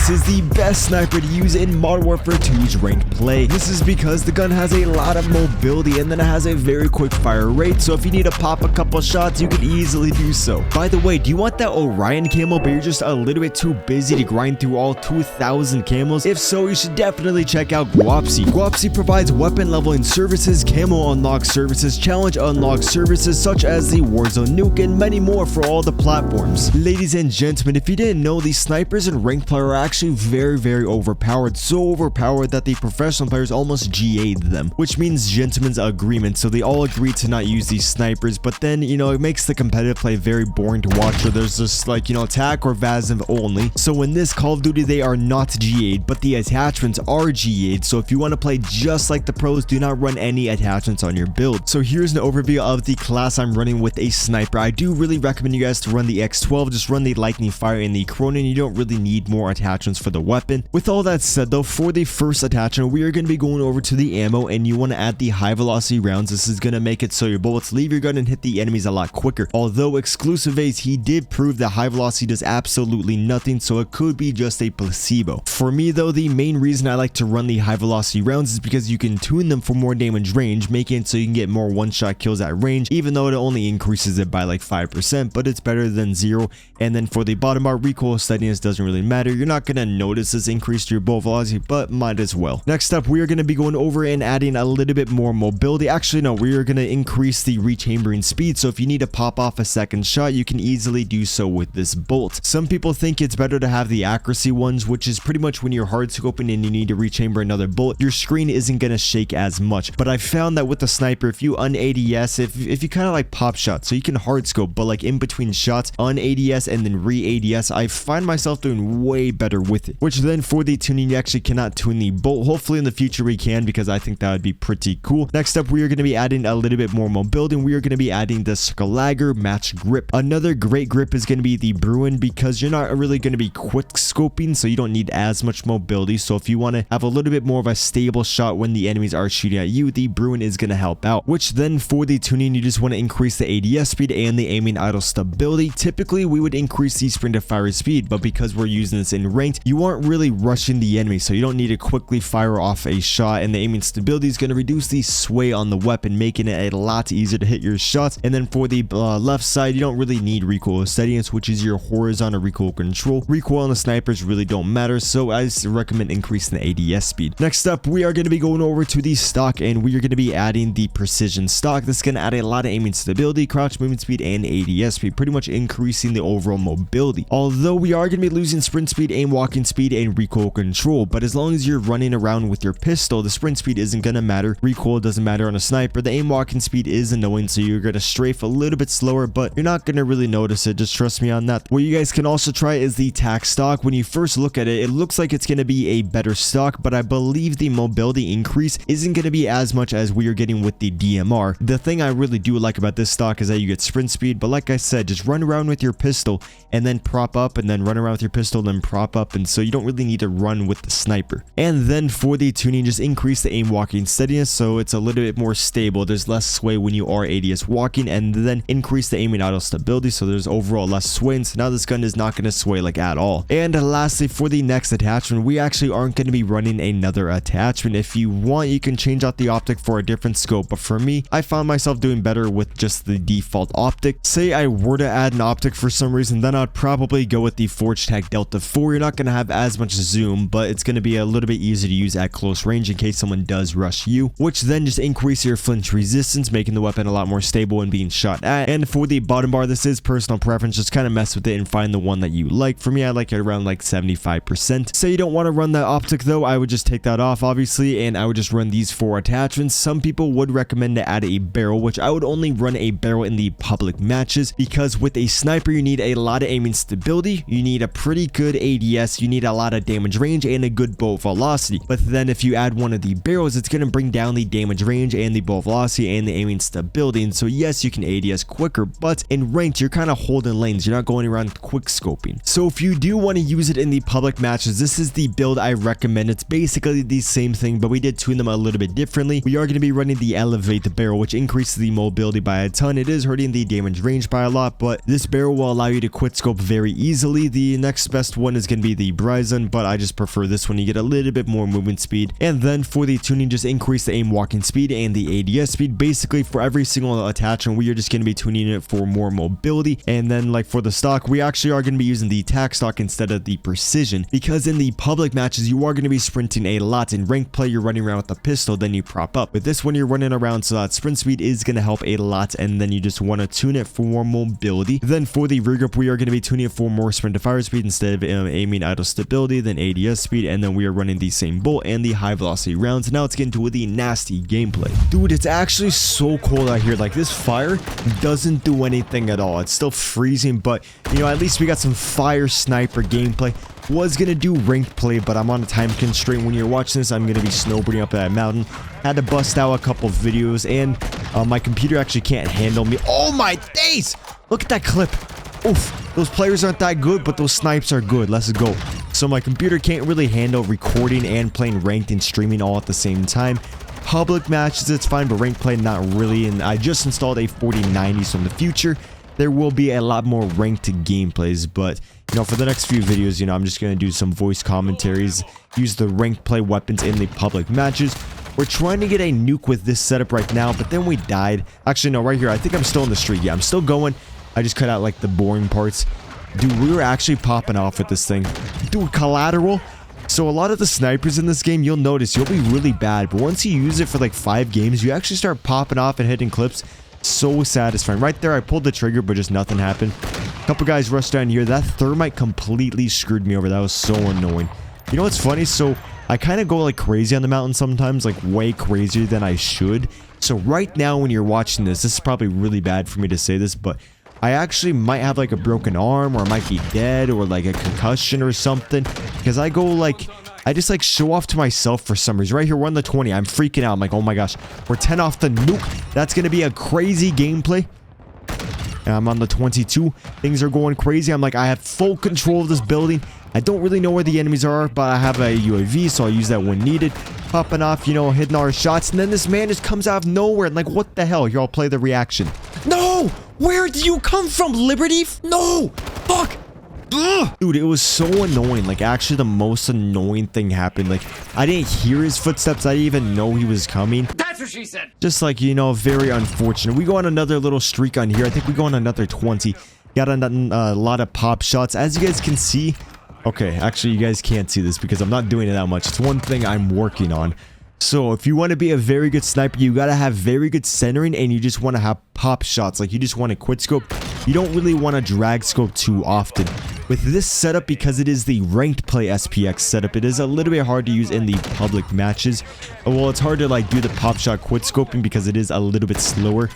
this is the best sniper to use in Modern Warfare 2's ranked play. This is because the gun has a lot of mobility and then it has a very quick fire rate, so if you need to pop a couple shots, you can easily do so. By the way, do you want that Orion camo but you're just a little bit too busy to grind through all 2,000 camos? If so, you should definitely check out Guapsi. Guapsi provides weapon leveling services, camo unlock services, challenge unlock services such as the Warzone Nuke, and many more for all the platforms. Ladies and gentlemen, if you didn't know, these snipers in ranked play are actually very overpowered, so overpowered that the professional players almost GA'd them, which means gentlemen's agreement, so they all agreed to not use these snipers. But then, you know, it makes the competitive play very boring to watch, where there's just like, you know, attack or Vaziv only. So in this Call of Duty, they are not GA'd, but the attachments are GA'd, so if you want to play just like the pros, do not run any attachments on your build. So here's an overview of the class I'm running with a sniper. I do really recommend you guys to run the X12, just run the lightning fire and the Cronin. You don't really need more attachments for the weapon. With all that said though, for the first attachment, we are going to be going over to the ammo, and you want to add the high velocity rounds. This is going to make it so your bullets leave your gun and hit the enemies a lot quicker. Although exclusive A's, he did prove that high velocity does absolutely nothing, so it could be just a placebo. For me though, the main reason I like to run the high velocity rounds is because you can tune them for more damage range, making it so you can get more one-shot kills at range, even though it only increases it by like 5%, but it's better than 0. And then for the bottom bar, recoil steadiness doesn't really matter. You're not going to notice this increase to your bullet velocity, but might as well. Next up, we are going to be going over and adding a little bit more mobility. Actually, no, we are going to increase the rechambering speed, so if you need to pop off a second shot, you can easily do so with this bolt. Some people think it's better to have the accuracy ones, which is pretty much when you're hard scoping and you need to rechamber another bolt, your screen isn't going to shake as much. But I found that with the sniper, if you un-ADS, if you kind of like pop shots, so you can hard scope, but like in between shots, un-ADS and then re-ADS, I find myself doing way better with it. Which then for the tuning, you actually cannot tune the bolt. Hopefully in the future we can, because I think that would be pretty cool. Next up, we are going to be adding a little bit more mobility, and we are going to be adding the Skalager match grip. Another great grip is going to be the Bruin, because you're not really going to be quick scoping, so you don't need as much mobility. So if you want to have a little bit more of a stable shot when the enemies are shooting at you, the Bruin is going to help out. Which then for the tuning, you just want to increase the ADS speed and the aiming idle stability. Typically we would increase the sprint to fire speed, but because we're using this in ranked, you aren't really rushing the enemy, so you don't need to quickly fire off a shot, and the aiming stability is going to reduce the sway on the weapon, making it a lot easier to hit your shots. And then for the left side, you don't really need recoil steadiness, which is your horizontal recoil control. Recoil on the snipers really don't matter, so I recommend increasing the ADS speed. Next up, we are going to be going over to the stock, and we are going to be adding the precision stock. This is going to add a lot of aiming stability, crouch movement speed, and ADS speed, pretty much increasing the overall mobility. Although we are going to be losing sprint speed, aim walking speed, and recoil control, but as long as you're running around with your pistol, the sprint speed isn't going to matter. Recoil doesn't matter on a sniper. The aim walking speed is annoying, so you're going to strafe a little bit slower, but you're not going to really notice it. Just trust me on that. What you guys can also try is the tac stock. When you first look at it, it looks like it's going to be a better stock, but I believe the mobility increase isn't going to be as much as we are getting with the DMR. The thing I really do like about this stock is that you get sprint speed, but like I said, just run around with your pistol and then prop up, and then run around with your pistol, then prop up, and so you don't really need to run with the sniper. And then for the tuning, just increase the aim walking steadiness, so it's a little bit more stable. There's less sway when you are ADS walking, and then increase the aiming idle stability, so there's overall less sway, and so now this gun is not going to sway like at all. And lastly, for the next attachment, we actually aren't going to be running another attachment. If you want, you can change out the optic for a different scope, but for me, I found myself doing better with just the default optic. Say I were to add an optic for some reason, then I'd probably go with the Forge Tech Delta 4. You're not going to have as much zoom, but it's going to be a little bit easier to use at close range in case someone does rush you, which then just increase your flinch resistance, making the weapon a lot more stable when being shot at. And for the bottom bar, this is personal preference. Just kind of mess with it and find the one that you like. For me, I like it around like 75%. Say you don't want to run that optic though, I would just take that off obviously, and I would just run these 4 attachments. Some people would recommend to add a barrel, which I would only run a barrel in the public matches, because with a sniper you need a lot of aiming stability, you need a pretty good ADS, you need a lot of damage range, and a good bolt velocity. But then if you add one of the barrels, it's going to bring down the damage range and the bolt velocity and the aiming stability. And so yes, you can ADS quicker, but in ranked you're kind of holding lanes, you're not going around quick scoping. So if you do want to use it in the public matches, this is the build I recommend. It's basically the same thing, but we did tune them a little bit differently. We are going to be running the Elevate barrel, which increases the mobility by a ton. It is hurting the damage range by a lot, but this barrel will allow you to quit scope very easily. The next best one is going to be be the Bryson, but I just prefer this one. You get a little bit more movement speed. And then for the tuning, just increase the aim walking speed and the ADS speed. Basically, for every single attachment, we are just going to be tuning it for more mobility. And then like for the stock, we actually are going to be using the tac stock instead of the precision, because in the public matches, you are going to be sprinting a lot. In ranked play, you're running around with the pistol, then you prop up. With this one, you're running around, so that sprint speed is going to help a lot. And then you just want to tune it for more mobility. Then for the rear grip, we are going to be tuning it for more sprint to fire speed instead of aiming idle stability, then ADS speed. And then we are running the same bolt and the high velocity rounds. Now let's get into the nasty gameplay. Dude, it's actually so cold out here. Like, this fire doesn't do anything at all. It's still freezing, but you know, at least we got some fire sniper gameplay. Was gonna do ranked play, but I'm on a time constraint. When you're watching this, I'm gonna be snowboarding up that mountain. Had to bust out a couple videos, and my computer actually can't handle me. Oh my days! Look at that clip. Oof, those players aren't that good, but those snipes are good. Let's go. So my computer can't really handle recording and playing ranked and streaming all at the same time. Public matches, it's fine, but ranked play, not really. And I just installed a 4090, so in the future, there will be a lot more ranked gameplays. But you know, for the next few videos, you know, I'm just gonna do some voice commentaries, use the ranked play weapons in the public matches. We're trying to get a nuke with this setup right now, but then we died. Actually, no, right here, I think I'm still in the streak. Yeah, I'm still going. I just cut out like the boring parts. Dude, we were actually popping off with this thing. Dude, collateral. So a lot of the snipers in this game, you'll notice you'll be really bad, but once you use it for like 5 games, you actually start popping off and hitting clips. So satisfying. Right there, I pulled the trigger, but just nothing happened. A couple guys rushed down here. That thermite completely screwed me over. That was so annoying. You know what's funny? So I kind of go like crazy on the mountain sometimes, like way crazier than I should. So right now when you're watching this is probably really bad for me to say this, but I actually might have like a broken arm, or I might be dead, or like a concussion or something, because I go like, I just like show off to myself for some reason. Right here, we're on the 20. I'm freaking out. I'm like, oh my gosh, we're 10 off the nuke. That's going to be a crazy gameplay. And I'm on the 22. Things are going crazy. I'm like, I have full control of this building. I don't really know where the enemies are, but I have a UAV, so I'll use that when needed. Popping off, you know, hitting our shots. And then this man just comes out of nowhere. And like, what the hell? Here, I'll play the reaction. No! Where did you come from, Liberty? No! Fuck! Ugh. Dude, it was so annoying. Like, actually, the most annoying thing happened. Like, I didn't hear his footsteps. I didn't even know he was coming. That's what she said. Just like, you know, very unfortunate. We go on another little streak on here. I think we go on another 20. Got a lot of pop shots. As you guys can see. Okay, actually, you guys can't see this because I'm not doing it that much. It's one thing I'm working on. So, if you want to be a very good sniper, you gotta have very good centering, and you just want to have pop shots. Like, you just want to quick scope. You don't really want to drag scope too often. With this setup, because it is the ranked play SPX setup, it is a little bit hard to use in the public matches. Well, it's hard to like do the pop shot quick scoping because it is a little bit slower.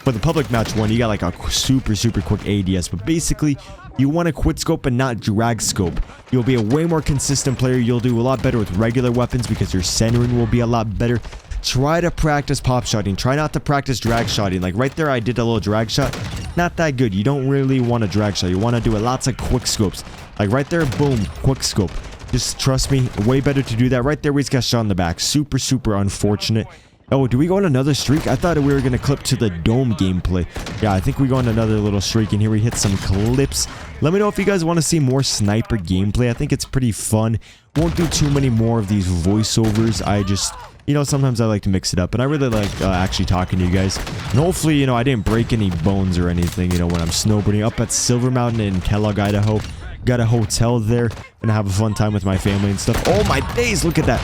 For the public match one, you got like a super quick ADS, but basically, you want to quick scope and not drag scope. You'll be a way more consistent player. You'll do a lot better with regular weapons because your centering will be a lot better. Try to practice pop shotting. Try not to practice drag shotting. Like right there, I did a little drag shot. Not that good. You don't really want to drag shot. You want to do lots of quick scopes. Like right there, boom, quick scope. Just trust me, way better to do that. Right there, we just got shot in the back. Super unfortunate. Oh, do we go on another streak? I thought we were going to clip to the dome gameplay. Yeah, I think we go on another little streak, and here we hit some clips. Let me know if you guys want to see more sniper gameplay. I think it's pretty fun. Won't do too many more of these voiceovers. I just, you know, sometimes I like to mix it up, and I really like actually talking to you guys. And hopefully, you know, I didn't break any bones or anything, you know, when I'm snowboarding up at Silver Mountain in Kellogg, Idaho. Got a hotel there. Gonna have a fun time with my family and stuff. Oh my days, look at that.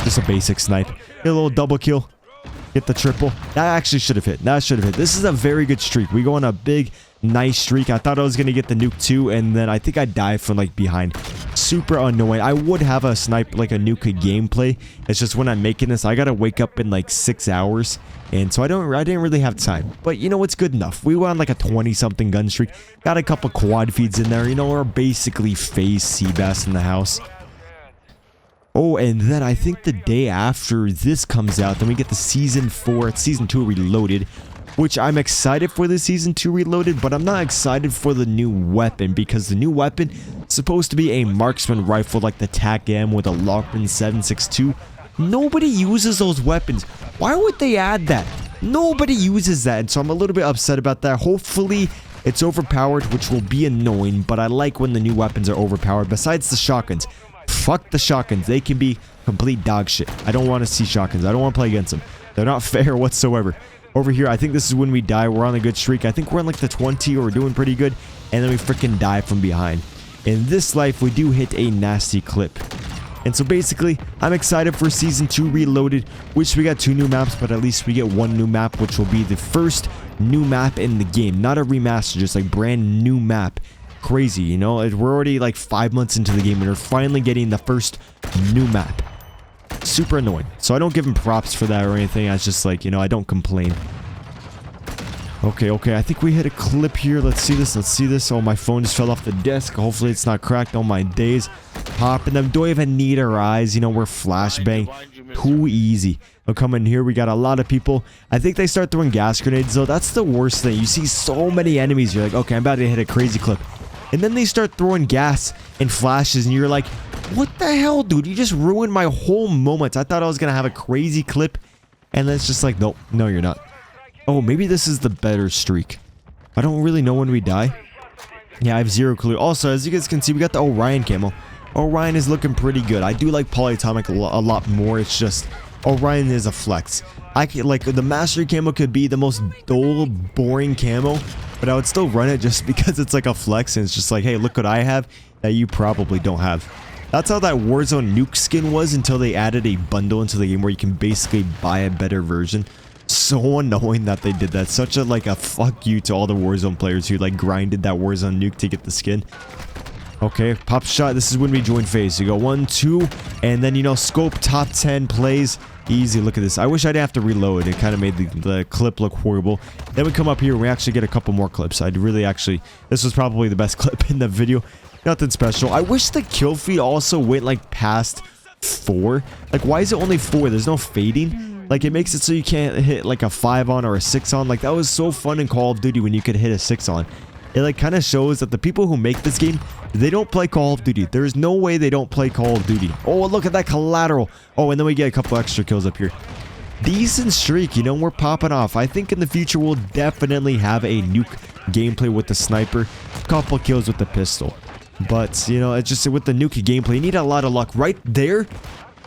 Just a basic snipe. Hit a little double kill. Hit the triple. That actually should have hit. That should have hit. This is a very good streak. We go on a big, nice streak. I thought I was going to get the nuke too, and then I think I died from like behind. Super annoying. I would have a snipe, like a nuke gameplay. It's just when I'm making this, I got to wake up in like 6 hours. And so I didn't really have time. But you know, it's good enough. We went on like a 20-something gun streak. Got a couple quad feeds in there. You know, we're basically phase Cbass in the house. Oh, and then I think the day after this comes out, then we get the Season 4, Season 2 Reloaded, which I'm excited for the Season 2 Reloaded, but I'm not excited for the new weapon, because the new weapon is supposed to be a marksman rifle like the TAC-M with a Lockman 7.62. Nobody uses those weapons. Why would they add that? Nobody uses that, and so I'm a little bit upset about that. Hopefully, It's overpowered, which will be annoying, but I like when the new weapons are overpowered. Besides the shotguns, fuck the shotguns. They can be complete dog shit. I don't want to see shotguns. I don't want to play against them. They're not fair whatsoever. Over here, I think this is when we die. We're on a good streak. I think we're on like the 20 or we're doing pretty good. And then we freaking die from behind. In this life, we do hit a nasty clip. And so basically, I'm excited for Season 2 Reloaded. Wish we got 2 new maps, but at least we get 1 new map, which will be the first new map in the game. Not a remaster, just like brand new map. Crazy, you know? We're already like 5 months into the game and we're finally getting the first new map. Super annoying. So I don't give him props for that or anything. I just like, you know, I don't complain. Okay, I think we hit a clip here. Let's see this. Oh, my phone just fell off the desk. Hopefully it's not cracked. Oh my days. Popping them. Don't even need our eyes. You know, we're flashbang. Too easy. I'll come in here. We got a lot of people. I think they start throwing gas grenades though. That's the worst thing. You see so many enemies. You're like, okay, I'm about to hit a crazy clip. And then they start throwing gas and flashes and you're like, what the hell, dude? You just ruined my whole moment. I thought I was going to have a crazy clip. And then it's just like, nope, no, you're not. Oh, maybe this is the better streak. I don't really know when we die. Yeah, I have zero clue. Also, as you guys can see, we got the Orion camo. Orion is looking pretty good. I do like Polyatomic a lot more. It's just, Orion is a flex. I could, like, the Mastery camo could be the most dull, boring camo, but I would still run it just because it's like a flex, and it's just like, hey, look what I have that you probably don't have. That's how that Warzone Nuke skin was until they added a bundle into the game where you can basically buy a better version. So annoying that they did that. Such a like a fuck you to all the Warzone players who like grinded that Warzone Nuke to get the skin. Okay, pop shot. This is when we join phase. You go 1, 2, and then, you know, scope top 10 plays. Easy. Look at this. I wish I didn't have to reload. It kind of made the clip look horrible. Then we come up here and we actually get a couple more clips. I'd really actually, this was probably the best clip in the video. Nothing special. I wish the kill feed also went like past 4. Like, why is it only 4? There's no fading. Like, it makes it so you can't hit like a 5 on or a 6 on. Like, that was so fun in Call of Duty when you could hit a 6 on. It like kind of shows that the people who make this game, they don't play Call of Duty. There is no way they don't play Call of Duty. Oh, look at that collateral. Oh, and then we get a couple extra kills up here. Decent streak, you know, we're popping off. I think in the future we'll definitely have a Nuke gameplay with the sniper. A couple kills with the pistol. But, you know, it's just with the Nuke gameplay, you need a lot of luck. Right there,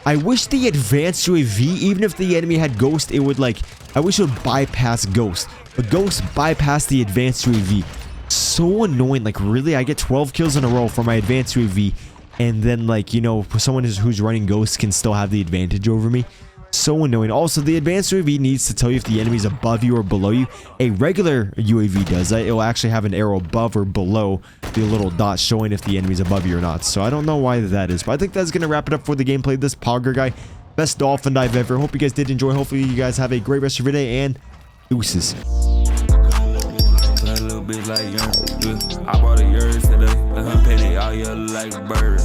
I wish the advanced UAV, even if the enemy had Ghost, it would like, I wish it would bypass Ghost. But Ghost bypassed the advanced UAV. So annoying. Like, really, I get 12 kills in a row for my advanced UAV, and then, like, you know, someone who's running Ghost can still have the advantage over me. So annoying. Also, the advanced UAV needs to tell you if the enemy's above you or below you. A regular UAV does that. It will actually have an arrow above or below the little dot showing if the enemy's above you or not. So I don't know why that is, but I think that's going to wrap it up for the gameplay. This Pogger guy, best dolphin dive ever. Hope you guys did enjoy. Hopefully you guys have a great rest of your day, and deuces. Bitch like young, I bought a yard today. Let her pay they all yellow like a bird.